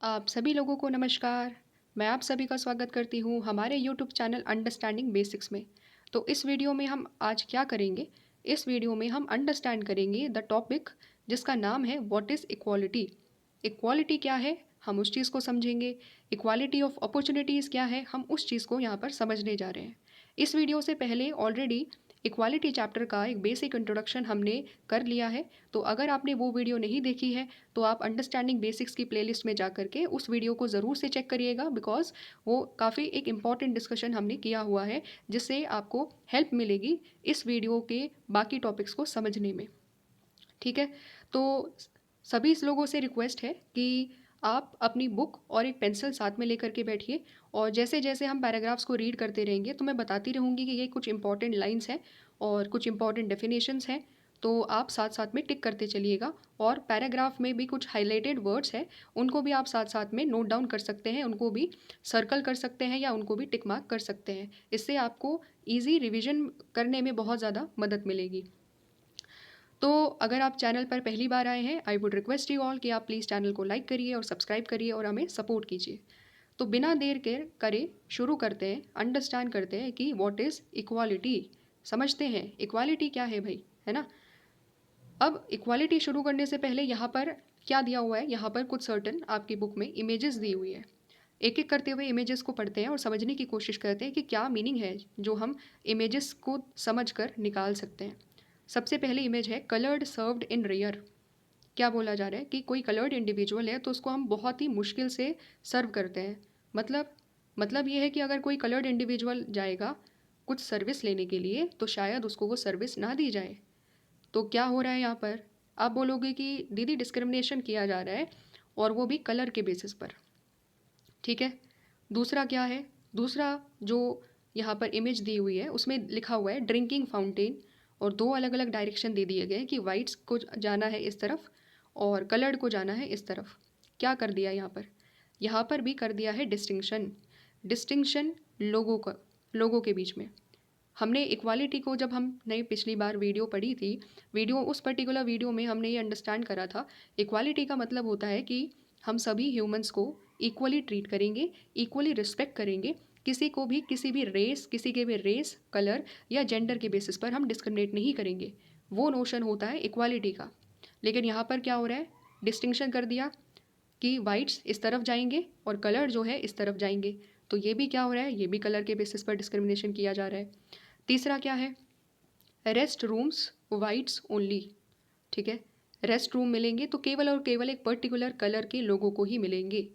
आप सभी लोगों को नमस्कार। मैं आप सभी का स्वागत करती हूँ हमारे यूट्यूब चैनल अंडरस्टैंडिंग बेसिक्स में। तो इस वीडियो में हम आज क्या करेंगे? इस वीडियो में हम अंडरस्टैंड करेंगे द टॉपिक जिसका नाम है व्हाट इज़ इक्वालिटी। इक्वालिटी क्या है, हम उस चीज़ को समझेंगे। इक्वालिटी ऑफ अपॉर्चुनिटीज़ क्या है, हम उस चीज़ को यहाँ पर समझने जा रहे हैं। इस वीडियो से पहले ऑलरेडी इक्वालिटी चैप्टर का एक बेसिक इंट्रोडक्शन हमने कर लिया है। तो अगर आपने वो वीडियो नहीं देखी है तो आप अंडरस्टैंडिंग बेसिक्स की प्लेलिस्ट में जा करके उस वीडियो को ज़रूर से चेक करिएगा, बिकॉज वो काफ़ी एक इम्पॉर्टेंट डिस्कशन हमने किया हुआ है जिससे आपको हेल्प मिलेगी इस वीडियो के बाकी टॉपिक्स को समझने में। ठीक है, तो सभी लोगों से रिक्वेस्ट है कि आप अपनी बुक और एक पेंसिल साथ में लेकर के बैठिए, और जैसे जैसे हम पैराग्राफ्स को रीड करते रहेंगे तो मैं बताती रहूँगी कि ये कुछ इंपॉर्टेंट लाइंस हैं और कुछ इंपॉर्टेंट डेफिनेशंस हैं। तो आप साथ साथ में टिक करते चलिएगा, और पैराग्राफ में भी कुछ हाईलाइटेड वर्ड्स हैं, उनको भी आप साथ साथ में नोट डाउन कर सकते हैं, उनको भी सर्कल कर सकते हैं या उनको भी टिक मार्क कर सकते हैं। इससे आपको ईजी रिविजन करने में बहुत ज़्यादा मदद मिलेगी। तो अगर आप चैनल पर पहली बार आए हैं, I would request you all कि आप प्लीज़ चैनल को लाइक करिए और सब्सक्राइब करिए और हमें सपोर्ट कीजिए। तो बिना देर के करे शुरू करते हैं, अंडरस्टैंड करते हैं कि व्हाट इज़ इक्वालिटी। समझते हैं इक्वालिटी क्या है भाई, है ना। अब इक्वालिटी शुरू करने से पहले यहाँ पर क्या दिया हुआ है, यहाँ पर कुछ सर्टन आपकी बुक में इमेजेस दी हुई है। एक एक करते हुए इमेजेस को पढ़ते हैं और समझने की कोशिश करते हैं कि क्या मीनिंग है जो हम इमेजेस को समझ कर निकाल सकते हैं। सबसे पहले इमेज है कलर्ड सर्व्ड इन रेयर। क्या बोला जा रहा है कि कोई कलर्ड इंडिविजुअल है तो उसको हम बहुत ही मुश्किल से सर्व करते हैं। मतलब ये है कि अगर कोई कलर्ड इंडिविजुअल जाएगा कुछ सर्विस लेने के लिए तो शायद उसको वो सर्विस ना दी जाए। तो क्या हो रहा है यहाँ पर, आप बोलोगे कि दीदी डिस्क्रिमिनेशन किया जा रहा है, और वो भी कलर के बेसिस पर। ठीक है, दूसरा क्या है, दूसरा जो यहाँ पर इमेज दी हुई है उसमें लिखा हुआ है ड्रिंकिंग फाउंटेन, और दो अलग अलग डायरेक्शन दे दिए गए कि वाइट्स को जाना है इस तरफ और कलर्ड को जाना है इस तरफ। क्या कर दिया यहाँ पर, यहाँ पर भी कर दिया है डिस्टिंक्शन। डिस्टिंक्शन लोगों के बीच में। हमने इक्वालिटी को जब हमने पिछली बार वीडियो पढ़ी थी, उस पर्टिकुलर वीडियो में हमने ये अंडरस्टैंड करा था, इक्वालिटी का मतलब होता है कि हम सभी ह्यूमंस को इक्वली ट्रीट करेंगे, इक्वली रिस्पेक्ट करेंगे। किसी भी रेस, किसी के भी रेस, कलर या जेंडर के बेसिस पर हम डिस्क्रिमिनेट नहीं करेंगे। वो नोशन होता है इक्वालिटी का। लेकिन यहाँ पर क्या हो रहा है, डिस्टिंक्शन कर दिया कि वाइट्स इस तरफ जाएंगे और कलर जो है इस तरफ जाएंगे। तो ये भी क्या हो रहा है, ये भी कलर के बेसिस पर डिस्क्रिमिनेशन किया जा रहा है। तीसरा क्या है, रेस्ट रूम्स वाइट्स ओनली। ठीक है, रेस्ट रूम मिलेंगे तो केवल और केवल एक पर्टिकुलर कलर के लोगों को ही मिलेंगे।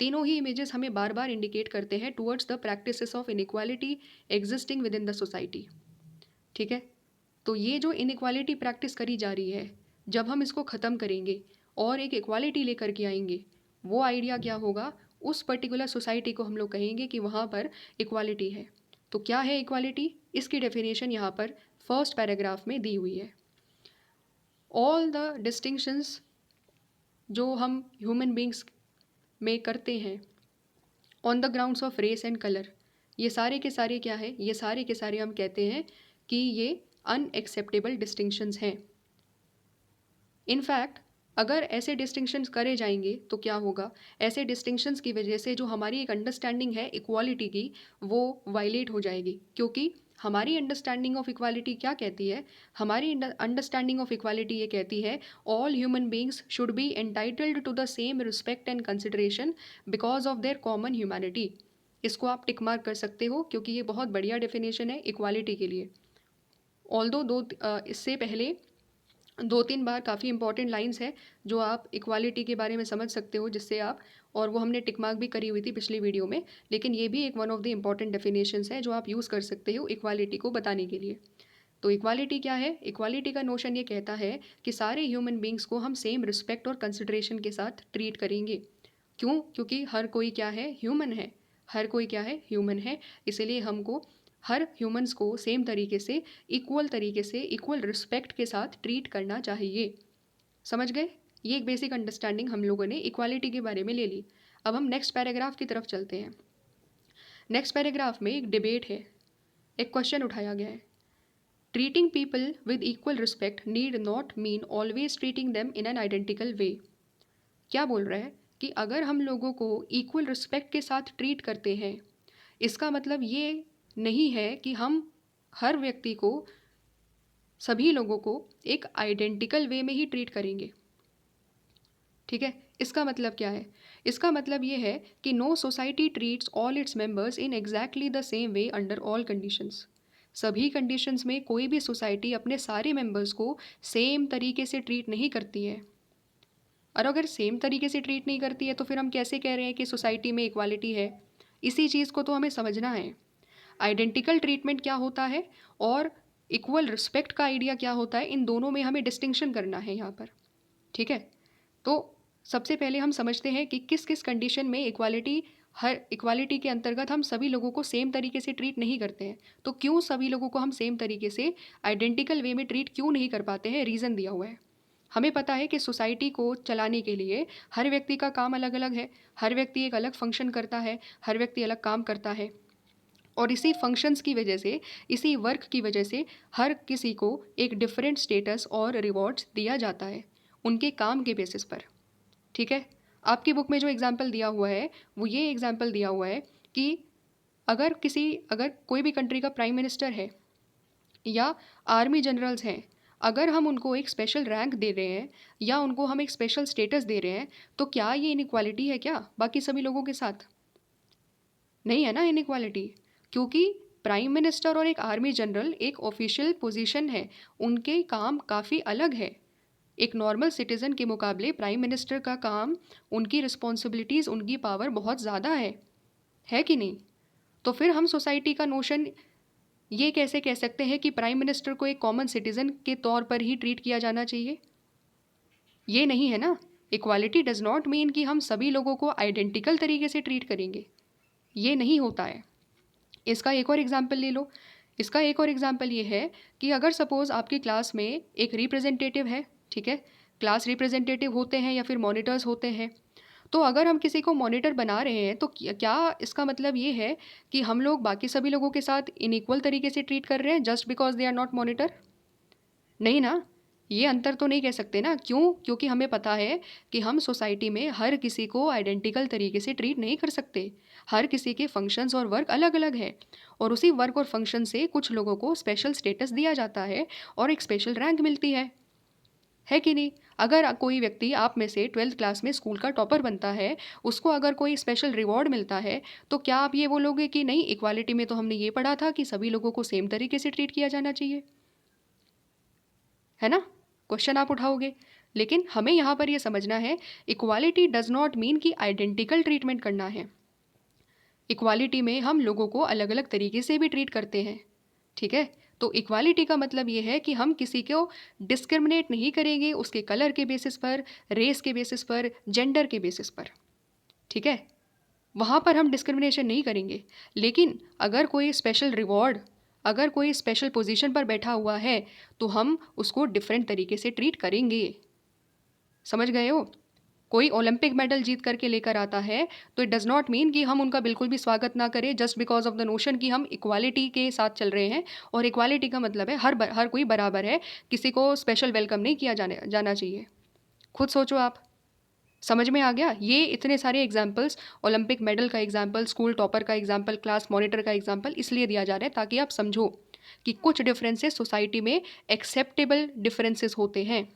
तीनों ही इमेजेस हमें बार बार इंडिकेट करते हैं towards the practices of inequality existing with in the society. ठीक है, तो ये जो इनइक्वालिटी प्रैक्टिस करी जा रही है, जब हम इसको ख़त्म करेंगे और एक इक्वालिटी लेकर के आएंगे, वो आइडिया क्या होगा, उस पर्टिकुलर सोसाइटी को हम लोग कहेंगे कि वहाँ पर इक्वालिटी है। तो क्या है इक्वालिटी, इसकी डेफिनेशन यहाँ पर फर्स्ट पैराग्राफ में दी हुई है। ऑल द डिस्टिंक्शंस जो हम ह्यूमन बींग्स में करते हैं on the grounds of race and colour, ये सारे के सारे क्या है, ये सारे के सारे हम कहते हैं कि ये अनएक्सेप्टेबल डिस्टिंक्शंस हैं। इनफैक्ट अगर ऐसे डिस्टिंक्शंस करे जाएंगे तो क्या होगा, ऐसे डिस्टिंक्शंस की वजह से जो हमारी एक अंडरस्टैंडिंग है इक्वालिटी की, वो वायलेट हो जाएगी। क्योंकि हमारी अंडरस्टैंडिंग ऑफ इक्वालिटी क्या कहती है, हमारी अंडरस्टैंडिंग ऑफ इक्वालिटी ये कहती है all human beings should be entitled to the same respect and consideration because of their common humanity. इसको आप टिक मार्क कर सकते हो क्योंकि ये बहुत बढ़िया डेफिनेशन है इक्वालिटी के लिए। ऑल्दो इससे पहले दो तीन बार काफ़ी इंपॉर्टेंट लाइंस है जो आप इक्वालिटी के बारे में समझ सकते हो, जिससे आप, और वो हमने टिक मार्क भी करी हुई थी पिछली वीडियो में, लेकिन ये भी एक one of the important definitions है जो आप यूज़ कर सकते हो इक्वालिटी को बताने के लिए। तो इक्वालिटी क्या है, इक्वालिटी का नोशन ये कहता है कि सारे ह्यूमन बींग्स को हम सेम रिस्पेक्ट और कंसिडरेशन के साथ ट्रीट करेंगे। क्यों, क्योंकि हर कोई क्या है, ह्यूमन है। हर कोई क्या है, ह्यूमन है। इसीलिए हमको हर ह्यूमंस को सेम तरीके से इक्वल रिस्पेक्ट के साथ ट्रीट करना चाहिए। समझ गए, ये एक बेसिक अंडरस्टैंडिंग हम लोगों ने इक्वालिटी के बारे में ले ली। अब हम नेक्स्ट पैराग्राफ की तरफ चलते हैं। नेक्स्ट पैराग्राफ में एक डिबेट है, एक क्वेश्चन उठाया गया है। Treating people with equal respect need not mean always treating them in an identical way. क्या बोल रहा है कि अगर हम लोगों को इक्वल रिस्पेक्ट के साथ ट्रीट करते हैं, इसका मतलब ये नहीं है कि हम हर व्यक्ति को, सभी लोगों को एक आइडेंटिकल वे में ही ट्रीट करेंगे। ठीक है, इसका मतलब क्या है? इसका मतलब ये है कि no society treats all its members in exactly the same way under all conditions. सभी कंडीशंस में कोई भी सोसाइटी अपने सारे मेंबर्स को सेम तरीके से ट्रीट नहीं करती है। और अगर सेम तरीके से ट्रीट नहीं करती है तो फिर हम कैसे कह रहे हैं कि सोसाइटी में इक्वालिटी है? इसी चीज़ को तो हमें समझना है। आइडेंटिकल ट्रीटमेंट क्या होता है और इक्वल रिस्पेक्ट का आइडिया क्या होता है, इन दोनों में हमें डिस्टिंक्शन करना है यहाँ पर। ठीक है, तो सबसे पहले हम समझते हैं कि किस किस कंडीशन में इक्वालिटी के अंतर्गत हम सभी लोगों को सेम तरीके से ट्रीट नहीं करते हैं। तो क्यों सभी लोगों को हम सेम तरीके से आइडेंटिकल वे में ट्रीट क्यों नहीं कर पाते हैं, रीज़न दिया हुआ है। हमें पता है कि सोसाइटी को चलाने के लिए हर व्यक्ति का काम अलग अलग है, हर व्यक्ति एक अलग फंक्शन करता है, हर व्यक्ति अलग काम करता है, और इसी फंक्शंस की वजह से, इसी वर्क की वजह से हर किसी को एक डिफरेंट स्टेटस और रिवॉर्ड्स दिया जाता है उनके काम के बेसिस पर। ठीक है, आपकी बुक में जो एग्जाम्पल दिया हुआ है वो ये एग्जाम्पल दिया हुआ है कि अगर कोई भी कंट्री का प्राइम मिनिस्टर है या आर्मी जनरल्स हैं, अगर हम उनको एक स्पेशल रैंक दे रहे हैं या उनको हम एक स्पेशल स्टेटस दे रहे हैं, तो क्या ये इनइक्वालिटी है क्या बाकी सभी लोगों के साथ? नहीं है ना इनइक्वालिटी, क्योंकि प्राइम मिनिस्टर और एक आर्मी जनरल एक ऑफिशियल पोजीशन है, उनके काम काफ़ी अलग है। एक नॉर्मल सिटीज़न के मुकाबले प्राइम मिनिस्टर का काम, उनकी रिस्पॉन्सिबिलिटीज़, उनकी पावर बहुत ज़्यादा है कि नहीं? तो फिर हम सोसाइटी का नोशन ये कैसे कह सकते हैं कि प्राइम मिनिस्टर को एक कॉमन सिटीज़न के तौर पर ही ट्रीट किया जाना चाहिए? ये नहीं है ना। इक्वालिटी डज नॉट मीन कि हम सभी लोगों को आइडेंटिकल तरीके से ट्रीट करेंगे, ये नहीं होता है। इसका एक और एग्जाम्पल ले लो। इसका एक और एग्जाम्पल ये है कि अगर सपोज़ आपकी क्लास में एक रिप्रेजेंटेटिव है, ठीक है, क्लास रिप्रेजेंटेटिव होते हैं या फिर मॉनिटर्स होते हैं, तो अगर हम किसी को मॉनिटर बना रहे हैं तो क्या इसका मतलब ये है कि हम लोग बाकी सभी लोगों के साथ इनइक्वल तरीके से ट्रीट कर रहे हैं just because they are not monitor? नहीं ना, ये अंतर तो नहीं कह सकते ना। क्यों? क्योंकि हमें पता है कि हम सोसाइटी में हर किसी को आइडेंटिकल तरीके से ट्रीट नहीं कर सकते। हर किसी के फंक्शंस और वर्क अलग अलग है, और उसी वर्क और फंक्शन से कुछ लोगों को स्पेशल स्टेटस दिया जाता है और एक स्पेशल रैंक मिलती है कि नहीं? अगर कोई व्यक्ति आप में से 12th क्लास में स्कूल का टॉपर बनता है, उसको अगर कोई स्पेशल रिवॉर्ड मिलता है, तो क्या आप ये बोलोगे कि नहीं, इक्वालिटी में तो हमने ये पढ़ा था कि सभी लोगों को सेम तरीके से ट्रीट किया जाना चाहिए? है ना, क्वेश्चन आप उठाओगे। लेकिन हमें यहाँ पर ये समझना है, इक्वालिटी डज नॉट मीन कि आइडेंटिकल ट्रीटमेंट करना है। इक्वालिटी में हम लोगों को अलग अलग तरीके से भी ट्रीट करते हैं। ठीक है, तो इक्वालिटी का मतलब ये है कि हम किसी को डिस्क्रिमिनेट नहीं करेंगे उसके कलर के बेसिस पर, रेस के बेसिस पर, जेंडर के बेसिस पर। ठीक है, वहाँ पर हम डिस्क्रिमिनेशन नहीं करेंगे। लेकिन अगर कोई स्पेशल रिवॉर्ड, अगर कोई स्पेशल पोजीशन पर बैठा हुआ है, तो हम उसको डिफरेंट तरीके से ट्रीट करेंगे। समझ गए हो? कोई ओलंपिक मेडल जीत करके लेकर आता है तो इट डज़ नॉट मीन कि हम उनका बिल्कुल भी स्वागत ना करें just because of the notion कि हम इक्वालिटी के साथ चल रहे हैं। और इक्वालिटी का मतलब है हर कोई बराबर है, किसी को स्पेशल वेलकम नहीं किया जाना चाहिए। खुद सोचो आप, समझ में आ गया? ये इतने सारे एग्जाम्पल्स, ओलंपिक मेडल का एग्जाम्पल, स्कूल टॉपर का एग्जाम्पल, क्लास मॉनिटर का एग्जाम्पल इसलिए दिया जा रहा है ताकि आप समझो कि कुछ डिफरेंसेस सोसाइटी में एक्सेप्टेबल डिफरेंसेस होते हैं।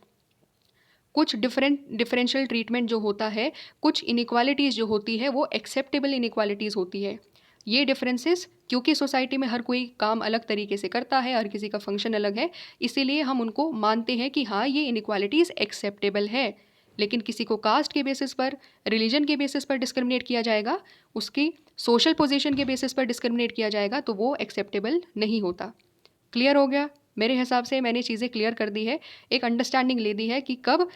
कुछ डिफरेंशियल ट्रीटमेंट जो होता है, कुछ इनइक्वालिटीज़ जो होती है, वो एक्सेप्टेबल इनइक्वालिटीज़ होती है। ये डिफरेंसेस, क्योंकि सोसाइटी में हर कोई काम अलग तरीके से करता है, हर किसी का फंक्शन अलग है, इसीलिए हम उनको मानते हैं कि हाँ, ये इनइक्वालिटीज़ एक्सेप्टेबल है। लेकिन किसी को कास्ट के बेसिस पर, रिलीजन के बेसिस पर डिस्क्रिमिनेट किया जाएगा, उसकी सोशल पोजीशन के बेसिस पर डिस्क्रिमिनेट किया जाएगा, तो वो एक्सेप्टेबल नहीं होता। क्लियर हो गया? मेरे हिसाब से मैंने चीज़ें क्लियर कर दी है, एक अंडरस्टैंडिंग ले दी है कि कब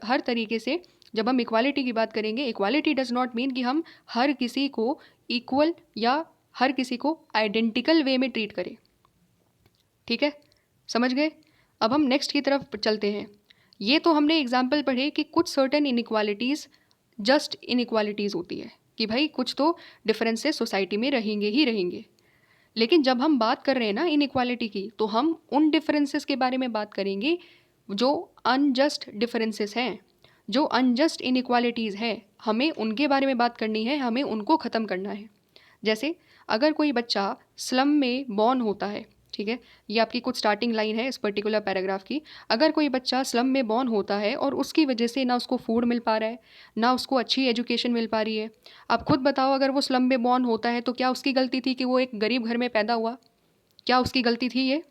हर तरीके से जब हम इक्वालिटी की बात करेंगे, इक्वालिटी डज नॉट मीन कि हम हर किसी को इक्वल या हर किसी को आइडेंटिकल वे में ट्रीट करें। ठीक है, समझ गए? अब हम नेक्स्ट की तरफ चलते हैं। ये तो हमने एग्जाम्पल पढ़े कि कुछ सर्टेन इनइक्वालिटीज़ जस्ट इनइक्वालिटीज़ होती है, कि भाई कुछ तो डिफरेंसेस सोसाइटी में रहेंगे ही रहेंगे। लेकिन जब हम बात कर रहे हैं ना इनइक्वालिटी की, तो हम उन डिफरेंसेस के बारे में बात करेंगे जो अनजस्ट डिफरेंसेस हैं, जो अनजस्ट इनइक्वालिटीज़ हैं हमें उनके बारे में बात करनी है, हमें उनको ख़त्म करना है। जैसे अगर कोई बच्चा स्लम में बॉर्न होता है, ठीक है, ये आपकी कुछ स्टार्टिंग लाइन है इस पर्टिकुलर पैराग्राफ की। अगर कोई बच्चा स्लम में बॉर्न होता है और उसकी वजह से ना उसको फूड मिल पा रहा है, ना उसको अच्छी एजुकेशन मिल पा रही है, आप खुद बताओ, अगर वो स्लम में बॉर्न होता है तो क्या उसकी गलती थी कि वो एक गरीब घर में पैदा हुआ? क्या उसकी गलती थी ये?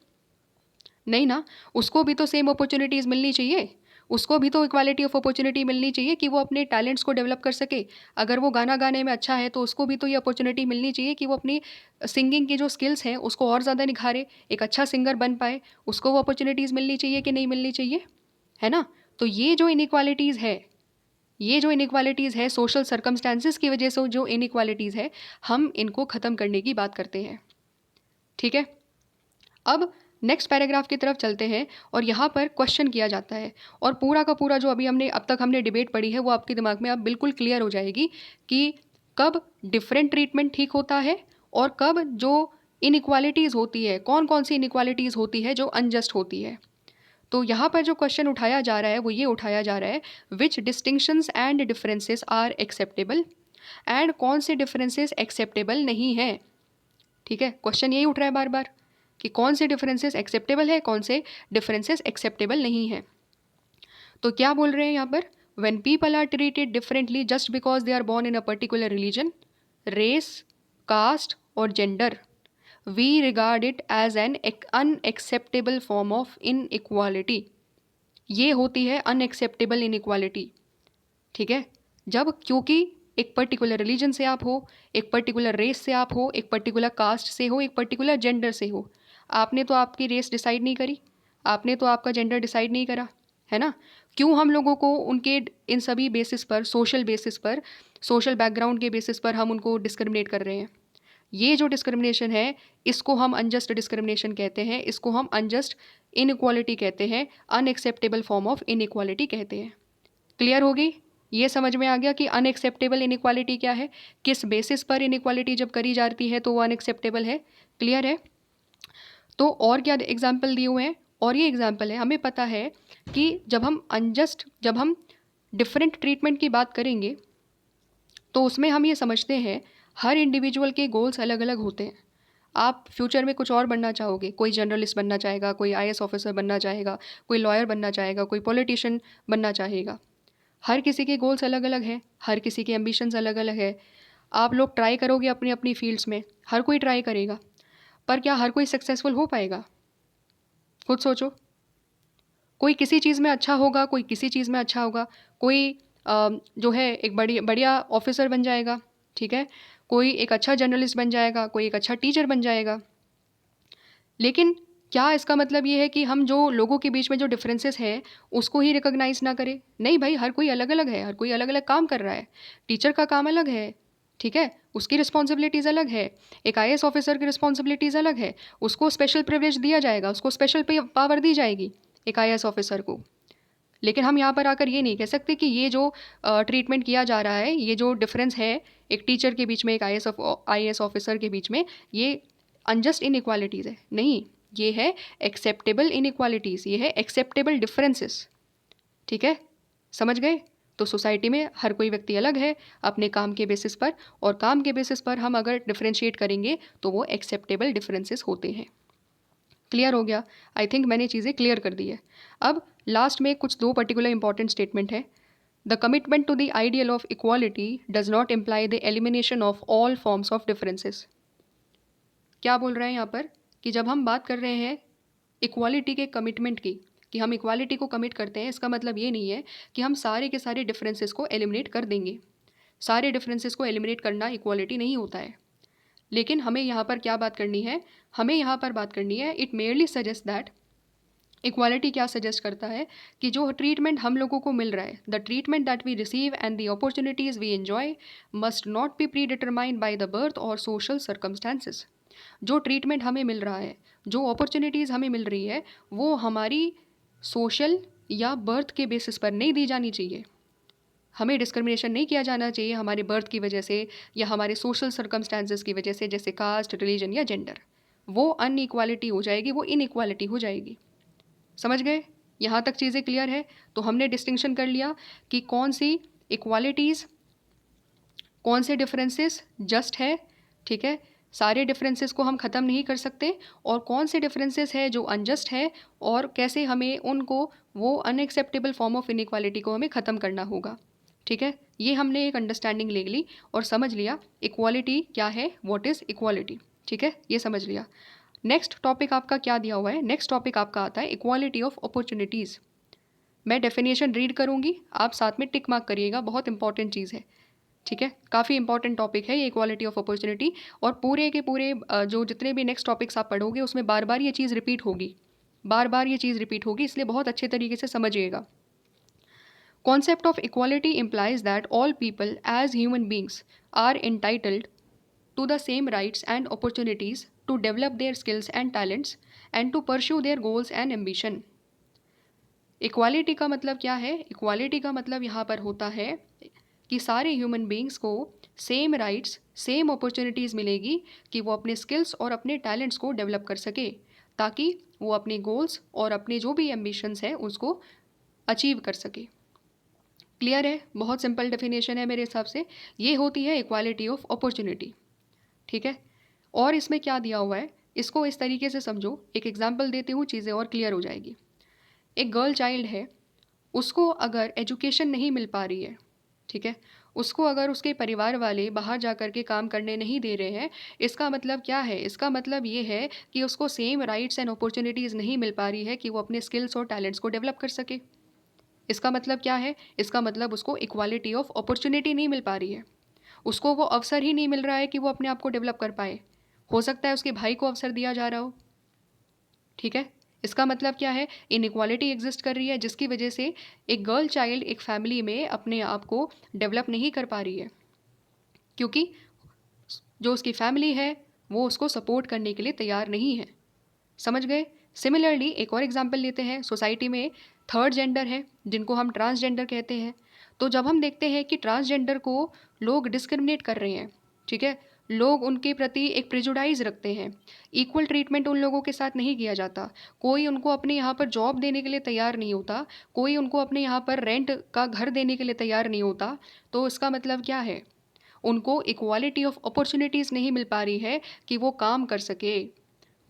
नहीं ना। उसको भी तो सेम अपॉर्चुनिटीज़ मिलनी चाहिए, उसको भी तो इक्वालिटी ऑफ अपॉर्चुनिटी मिलनी चाहिए कि वो अपने टैलेंट्स को डेवलप कर सके। अगर वो गाना गाने में अच्छा है तो उसको भी तो ये अपॉर्चुनिटी मिलनी चाहिए कि वो अपनी सिंगिंग की जो स्किल्स हैं उसको और ज़्यादा निखारे, एक अच्छा सिंगर बन पाए। उसको वो अपॉर्चुनिटीज़ मिलनी चाहिए कि नहीं मिलनी चाहिए? है ना? तो ये जो इनइक्वालिटीज़ है, ये जो इनइक्वालिटीज़ है सोशल सर्कमस्टांसिस की वजह से जो इनइक्वालिटीज़ है, हम इनको ख़त्म करने की बात करते हैं। ठीक है? अब नेक्स्ट पैराग्राफ की तरफ चलते हैं और यहाँ पर क्वेश्चन किया जाता है, और पूरा का पूरा जो अभी हमने अब तक हमने डिबेट पढ़ी है वो आपके दिमाग में अब बिल्कुल क्लियर हो जाएगी कि कब डिफरेंट ट्रीटमेंट ठीक होता है और कब जो इनइक्वालिटीज़ होती है, कौन कौन सी इनइक्वालिटीज़ होती है जो अनजस्ट होती है। तो यहाँ पर जो क्वेश्चन उठाया जा रहा है वो ये उठाया जा रहा है, which distinctions and differences are acceptable, and कौन से डिफरेंसेस एक्सेप्टेबल नहीं हैं। ठीक है, क्वेश्चन यही उठ रहा है बार बार कि कौन से डिफरेंसेस एक्सेप्टेबल है, कौन से डिफरेंसेस एक्सेप्टेबल नहीं है। तो क्या बोल रहे हैं यहाँ पर, when people are treated differently just because they are born in a particular religion, race, caste और gender, we regard it as an unacceptable form of inequality. ये होती है अनएक्सेप्टेबल इनइक्वालिटी। ठीक है, जब क्योंकि एक पर्टिकुलर रिलीजन से आप हो, एक पर्टिकुलर रेस से आप हो, एक पर्टिकुलर कास्ट से हो, एक पर्टिकुलर जेंडर से हो। आपने तो आपकी रेस डिसाइड नहीं करी, आपने तो आपका जेंडर डिसाइड नहीं करा, है ना? क्यों हम लोगों को उनके इन सभी बेसिस पर, सोशल बेसिस पर, सोशल बैकग्राउंड के बेसिस पर हम उनको डिस्क्रिमिनेट कर रहे हैं? ये जो डिस्क्रिमिनेशन है इसको हम अनजस्ट डिस्क्रिमिनेशन कहते हैं, इसको हम अनजस्ट इनइक्वालिटी कहते हैं, अनएक्सेप्टेबल फॉर्म ऑफ इनइक्वालिटी कहते हैं। क्लियर हो गई? ये समझ में आ गया कि अनएक्सेप्टेबल इनइक्वालिटी क्या है, किस बेसिस पर इनइक्वालिटी जब करी जाती है तो वो अनएक्सेप्टेबल है। क्लियर है? तो और क्या एग्जाम्पल दिए हुए हैं, और ये एग्जाम्पल है, हमें पता है कि जब हम डिफरेंट ट्रीटमेंट की बात करेंगे तो उसमें हम ये समझते हैं हर इंडिविजुअल के गोल्स अलग अलग होते हैं। आप फ्यूचर में कुछ और बनना चाहोगे, कोई जर्नलिस्ट बनना चाहेगा, कोई आईएएस ऑफिसर बनना चाहेगा, कोई लॉयर बनना चाहेगा, कोई पॉलिटिशियन बनना चाहेगा। हर किसी के गोल्स अलग अलग हैं, हर किसी के एम्बिशंस अलग अलग है। आप लोग ट्राई करोगे अपनी अपनी फील्ड्स में, हर कोई ट्राई करेगा, पर क्या हर कोई सक्सेसफुल हो पाएगा? खुद सोचो। कोई किसी चीज़ में अच्छा होगा, कोई किसी चीज़ में अच्छा होगा, कोई जो है एक बढ़िया ऑफिसर बन जाएगा, ठीक है, कोई एक अच्छा जर्नलिस्ट बन जाएगा, कोई एक अच्छा टीचर बन जाएगा। लेकिन क्या इसका मतलब ये है कि हम जो लोगों के बीच में जो डिफरेंसेस है उसको ही रिकॉग्नाइज ना करें? नहीं भाई, हर कोई अलग अलग है, हर कोई अलग अलग काम कर रहा है। टीचर का काम अलग है, ठीक है, उसकी रिस्पॉन्सिबिलिटीज़ अलग है। एक आईएएस ऑफिसर की रिस्पॉन्सिबिलिटीज़ अलग है, उसको स्पेशल प्रिविलेज दिया जाएगा, उसको स्पेशल पावर दी जाएगी एक आईएएस ऑफिसर को। लेकिन हम यहाँ पर आकर ये नहीं कह सकते कि ये जो ट्रीटमेंट किया जा रहा है, ये जो डिफरेंस है एक टीचर के बीच में, एक आईएएस ऑफिसर के बीच में, ये अनजस्ट इनइक्वालिटीज़ है। नहीं, ये है एक्सेप्टेबल इनइक्वालिटीज़, ये है एक्सेप्टेबल डिफरेंसेस। ठीक है, समझ गए? तो सोसाइटी में हर कोई व्यक्ति अलग है अपने काम के बेसिस पर, और काम के बेसिस पर हम अगर डिफरेंशिएट करेंगे तो वो एक्सेप्टेबल डिफरेंसेस होते हैं। क्लियर हो गया? आई थिंक मैंने चीज़ें क्लियर कर दी है। अब लास्ट में कुछ दो पर्टिकुलर इंपॉर्टेंट स्टेटमेंट है। The commitment to the ideal of equality does not imply the elimination of all forms of differences. क्या बोल रहे हैं यहाँ पर कि जब हम बात कर रहे हैं इक्वालिटी के कमिटमेंट की, कि हम इक्वालिटी को कमिट करते हैं, इसका मतलब ये नहीं है कि हम सारे के सारे डिफरेंसेस को एलिमिनेट कर देंगे। सारे डिफरेंसेस को एलिमिनेट करना इक्वालिटी नहीं होता है। लेकिन हमें यहाँ पर क्या बात करनी है, हमें यहाँ पर बात करनी है, it merely suggest that, equality क्या सजेस्ट करता है कि जो ट्रीटमेंट हम लोगों को मिल रहा है, the treatment that we receive and the opportunities we enjoy must not be predetermined by the birth और सोशल सर्कमस्टांसेस। जो ट्रीटमेंट हमें मिल रहा है, जो अपॉर्चुनिटीज़ हमें मिल रही है, वो हमारी सोशल या बर्थ के बेसिस पर नहीं दी जानी चाहिए। हमें डिस्क्रिमिनेशन नहीं किया जाना चाहिए हमारे बर्थ की वजह से या हमारे सोशल सर्कमस्टांसेस की वजह से, जैसे कास्ट, रिलीजन या जेंडर। वो अनइक्वालिटी हो जाएगी, वो इनइक्वालिटी हो जाएगी। समझ गए? यहाँ तक चीज़ें क्लियर है? तो हमने डिस्टिंक्शन कर लिया कि कौन सी इक्वालिटीज़, कौन से डिफरेंसेस जस्ट है, ठीक है, सारे डिफरेंसेस को हम ख़त्म नहीं कर सकते, और कौन से डिफरेंसेस है जो अनजस्ट है और कैसे हमें उनको, वो अनएक्सेप्टेबल फॉर्म ऑफ इनइक्वालिटी को हमें ख़त्म करना होगा। ठीक है, ये हमने एक अंडरस्टैंडिंग ले ली और समझ लिया इक्वालिटी क्या है, व्हाट इज़ इक्वालिटी। ठीक है, ये समझ लिया। नेक्स्ट टॉपिक आपका क्या दिया हुआ है? नेक्स्ट टॉपिक आपका आता है इक्वालिटी ऑफ अपॉर्चुनिटीज़। मैं डेफिनेशन रीड करूँगी, आप साथ में टिक मार्क करिएगा, बहुत इंपॉर्टेंट चीज़ है। ठीक है, काफ़ी इंपॉर्टेंट टॉपिक है ये इक्वालिटी ऑफ अपॉर्चुनिटी, और पूरे के पूरे जो जितने भी नेक्स्ट टॉपिक्स आप पढ़ोगे उसमें बार बार ये चीज़ रिपीट होगी, बार बार ये चीज़ रिपीट होगी, इसलिए बहुत अच्छे तरीके से समझिएगा। Concept of equality implies that all people as human beings are entitled to the same rights and opportunities to develop their skills and talents and to pursue their goals and ambition। Equality का मतलब क्या है? Equality का मतलब यहाँ पर होता है कि सारे ह्यूमन बींग्स को सेम राइट्स, सेम अपॉर्चुनिटीज़ मिलेगी कि वो अपने स्किल्स और अपने टैलेंट्स को डेवलप कर सके, ताकि वो अपने गोल्स और अपने जो भी एम्बिशंस हैं उसको अचीव कर सके। क्लियर है? बहुत सिंपल डेफिनेशन है मेरे हिसाब से। ये होती है इक्वालिटी ऑफ अपॉर्चुनिटी। ठीक है, और इसमें क्या दिया हुआ है इसको इस तरीके से समझो, एक एग्जाम्पल देती हूँ, चीज़ें और क्लियर हो जाएगी। एक गर्ल चाइल्ड है, उसको अगर एजुकेशन नहीं मिल पा रही है, ठीक है, उसको अगर उसके परिवार वाले बाहर जा कर के काम करने नहीं दे रहे हैं, इसका मतलब क्या है? इसका मतलब ये है कि उसको सेम राइट्स एंड अपॉर्चुनिटीज़ नहीं मिल पा रही है कि वो अपने स्किल्स और टैलेंट्स को डेवलप कर सके। इसका मतलब क्या है? इसका मतलब उसको इक्वालिटी ऑफ अपॉर्चुनिटी नहीं मिल पा रही है, उसको वो अवसर ही नहीं मिल रहा है कि वो अपने आप को डेवलप कर पाए। हो सकता है उसके भाई को अवसर दिया जा रहा हो। ठीक है, इसका मतलब क्या है? इनइक्वालिटी एग्जिस्ट कर रही है, जिसकी वजह से एक गर्ल चाइल्ड एक फैमिली में अपने आप को डेवलप नहीं कर पा रही है, क्योंकि जो उसकी फैमिली है वो उसको सपोर्ट करने के लिए तैयार नहीं है। समझ गए? सिमिलरली एक और एग्जांपल लेते हैं। सोसाइटी में थर्ड जेंडर है जिनको हम ट्रांसजेंडर कहते हैं। तो जब हम देखते हैं कि ट्रांसजेंडर को लोग डिस्क्रिमिनेट कर रहे हैं, ठीक है, लोग उनके प्रति एक प्रिजुडाइज रखते हैं, इक्वल ट्रीटमेंट उन लोगों के साथ नहीं किया जाता, कोई उनको अपने यहाँ पर जॉब देने के लिए तैयार नहीं होता, कोई उनको अपने यहाँ पर रेंट का घर देने के लिए तैयार नहीं होता, तो इसका मतलब क्या है? उनको इक्वालिटी ऑफ अपॉर्चुनिटीज़ नहीं मिल पा रही है कि वो काम कर सके,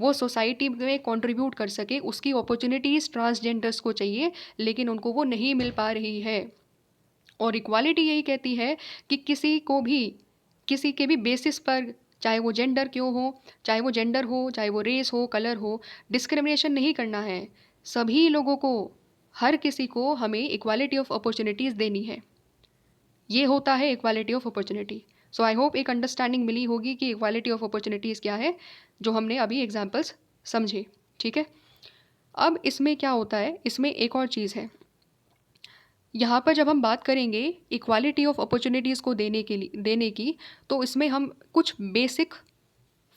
वो सोसाइटी में कंट्रीब्यूट कर सके। उसकी अपॉर्चुनिटीज़ ट्रांसजेंडर्स को चाहिए, लेकिन उनको वो नहीं मिल पा रही है। और इक्वालिटी यही कहती है कि किसी को भी, किसी के भी बेसिस पर, चाहे वो जेंडर क्यों हो, चाहे वो जेंडर हो, चाहे वो रेस हो, कलर हो, डिस्क्रिमिनेशन नहीं करना है। सभी लोगों को, हर किसी को हमें इक्वालिटी ऑफ अपॉर्चुनिटीज़ देनी है। ये होता है equality of opportunity. So I hope एक अंडरस्टैंडिंग मिली होगी कि इक्वालिटी ऑफ अपॉर्चुनिटीज़ क्या है, जो हमने अभी एग्जांपल्स समझे। ठीक है, अब इसमें क्या होता है, इसमें एक और चीज़ है। यहाँ पर जब हम बात करेंगे इक्वालिटी ऑफ अपॉर्चुनिटीज़ को देने की, तो इसमें हम कुछ बेसिक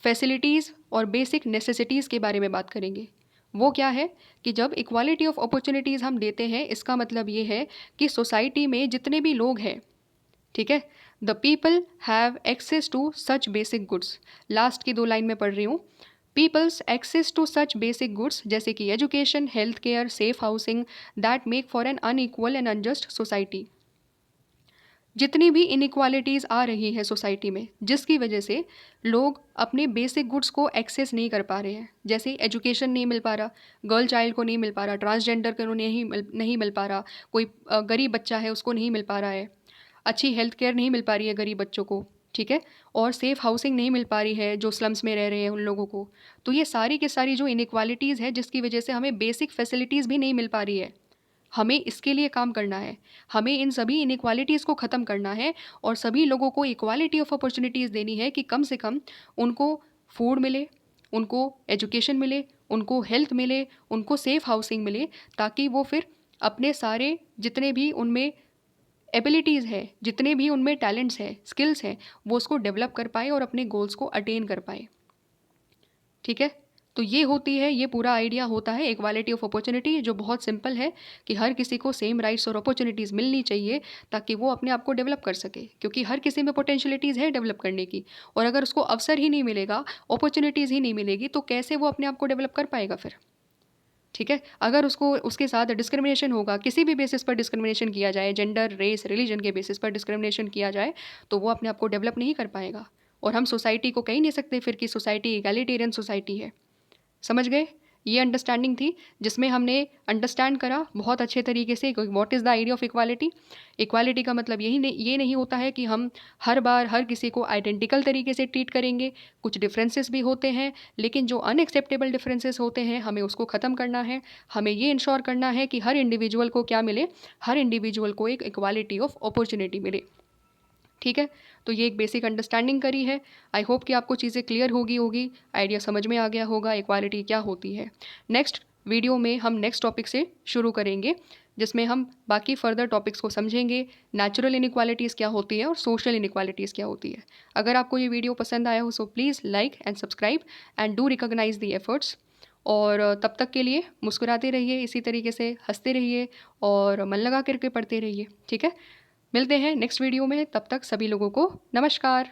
फैसिलिटीज़ और बेसिक नेसेसिटीज़ के बारे में बात करेंगे। वो क्या है कि जब इक्वालिटी ऑफ अपॉर्चुनिटीज़ हम देते हैं, इसका मतलब ये है कि सोसाइटी में जितने भी लोग हैं, ठीक है, the people have access to such basic goods. Last की 2 लाइन में पढ़ रही हूँ। People's access to such basic goods जैसे कि education, health care, safe housing that make for an unequal and unjust society. जितनी भी इनइक्वालिटीज़ आ रही है सोसाइटी में, जिसकी वजह से लोग अपने बेसिक गुड्स को एक्सेस नहीं कर पा रहे हैं, जैसे एजुकेशन नहीं मिल पा रहा, गर्ल चाइल्ड को नहीं मिल पा रहा, ट्रांसजेंडर को नहीं मिल पा रहा, कोई गरीब बच्चा है उसको नहीं मिल पा रहा है, अच्छी हेल्थ केयर नहीं मिल पा रही है गरीब बच्चों को, ठीक है, और सेफ़ हाउसिंग नहीं मिल पा रही है जो स्लम्स में रह रहे हैं उन लोगों को। तो ये सारी की सारी जो इनइक्वालिटीज़ है, जिसकी वजह से हमें बेसिक फैसिलिटीज़ भी नहीं मिल पा रही है, हमें इसके लिए काम करना है। हमें इन सभी इनइक्वालिटीज़ को ख़त्म करना है और सभी लोगों को इक्वालिटी ऑफ अपॉर्चुनिटीज़ देनी है कि कम से कम उनको फूड मिले, उनको एजुकेशन मिले, उनको हेल्थ मिले, उनको सेफ़ हाउसिंग मिले, ताकि वो फिर अपने सारे जितने भी उनमें एबिलिटीज़ है, जितने भी उनमें टैलेंट्स है, स्किल्स हैं, वो उसको डेवलप कर पाए और अपने गोल्स को अटेन कर पाए। ठीक है, तो ये होती है, ये पूरा आइडिया होता है इक्वालिटी ऑफ अपॉर्चुनिटी, जो बहुत सिंपल है कि हर किसी को सेम राइट्स और अपॉर्चुनिटीज़ मिलनी चाहिए, ताकि वो अपने आप को डेवलप कर सके, क्योंकि हर किसी में पोटेंशियलिटीज़ है डेवलप करने की, और अगर उसको अवसर ही नहीं मिलेगा, अपॉर्चुनिटीज़ ही नहीं मिलेगी, तो कैसे वो अपने आप को डेवलप कर पाएगा फिर? ठीक है। अगर उसको उसके साथ डिस्क्रिमिनेशन होगा, किसी भी बेसिस पर डिस्क्रिमिनेशन किया जाए, जेंडर, रेस, रिलीजन के बेसिस पर डिस्क्रिमिनेशन किया जाए, तो वो अपने आप को डेवलप नहीं कर पाएगा। और हम सोसाइटी को कह ही नहीं सकते फिर कि सोसाइटी इगैलिटेरियन सोसाइटी है। समझ गए? ये अंडरस्टैंडिंग थी जिसमें हमने अंडरस्टैंड करा बहुत अच्छे तरीके से what is the idea of equality. Equality का मतलब ये नहीं होता है कि हम हर बार हर किसी को आइडेंटिकल तरीके से ट्रीट करेंगे। कुछ डिफरेंसेस भी होते हैं, लेकिन जो अनएक्सेप्टेबल डिफरेंसेस होते हैं हमें उसको ख़त्म करना है। हमें ये इंश्योर करना है कि हर इंडिविजुअल को क्या मिले, हर इंडिविजुअल को एक इक्वालिटी ऑफ अपॉर्चुनिटी मिले। ठीक है। तो ये एक बेसिक अंडरस्टैंडिंग करी है। आई होप कि आपको चीज़ें क्लियर होगी, आइडिया समझ में आ गया होगा इक्वालिटी क्या होती है। नेक्स्ट वीडियो में हम नेक्स्ट टॉपिक से शुरू करेंगे, जिसमें हम बाकी फर्दर टॉपिक्स को समझेंगे। नेचुरल इनइक्वालिटीज़ क्या होती है और सोशल इनइक्वालिटीज़ क्या होती है। अगर आपको ये वीडियो पसंद आया हो so please like and subscribe and do recognise the efforts. और तब तक के लिए मुस्कुराते रहिए, इसी तरीके से हंसते रहिए और मन लगा करके पढ़ते रहिए। ठीक है। मिलते हैं नेक्स्ट वीडियो में, तब तक सभी लोगों को नमस्कार।